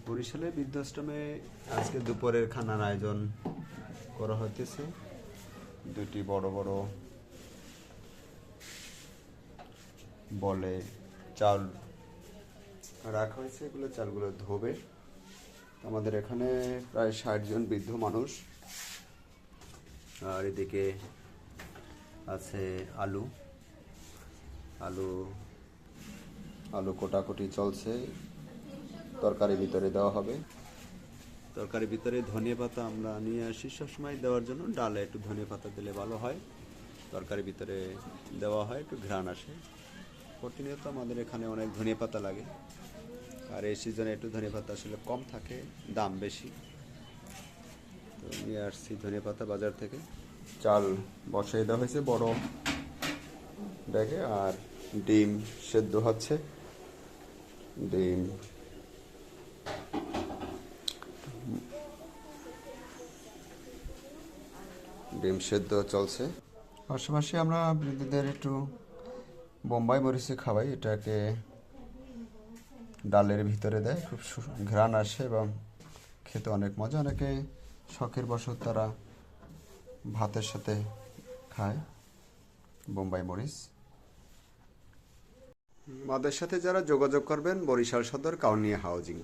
বরিশালে বৃদ্ধাশ্রমে আজকে দুপুরের খানার আয়োজন করা হইতেছে। দুটি বড় বড় বলে চাল রাখা হয়েছে, এগুলো চালগুলো ধোবে। আমাদের এখানে প্রায় ৬০ জন বৃদ্ধ মানুষ। আর এদিকে আছে আলু আলু আলু কোটাকুটি চলছে, তরকারির ভিতরে দেওয়া হবে। তরকারির ভিতরে ধনিয়া পাতা আমরা নিয়ে আসি সবসময় দেওয়ার জন্য। ডালে একটু ধনিয়া পাতা দিলে ভালো হয়, তরকারির ভিতরে দেওয়া হয়, একটু ঘ্রাণ আসে। প্রতিনিয়ত আমাদের এখানে অনেক ধনিয়া পাতা লাগে, আর এই সিজনে একটু ধনিয়া পাতা আসলে কম থাকে, দাম বেশি। তো নিয়ে আসছি ধনিয়া পাতা বাজার থেকে। চাল বসাই দেওয়া হয়েছে বড় ব্যাগে, আর ডিম সেদ্ধ হচ্ছে। ডিম ডিম সেদ্ধ চলছে। পাশাপাশি আমরা বৃদ্ধদের একটু বোম্বাই মরিচে খাওয়াই। এটাকে ডালের ভিতরে দেয়, খুব ঘ্রাণ আসে এবং খেতে অনেক মজা। অনেকে শখের বশত তারা ভাতের সাথে খায় বোম্বাই মরিচ। আমাদের সাথে যারা যোগাযোগ করবেন, বরিশাল সদর কাউনিয়া হাউজিং।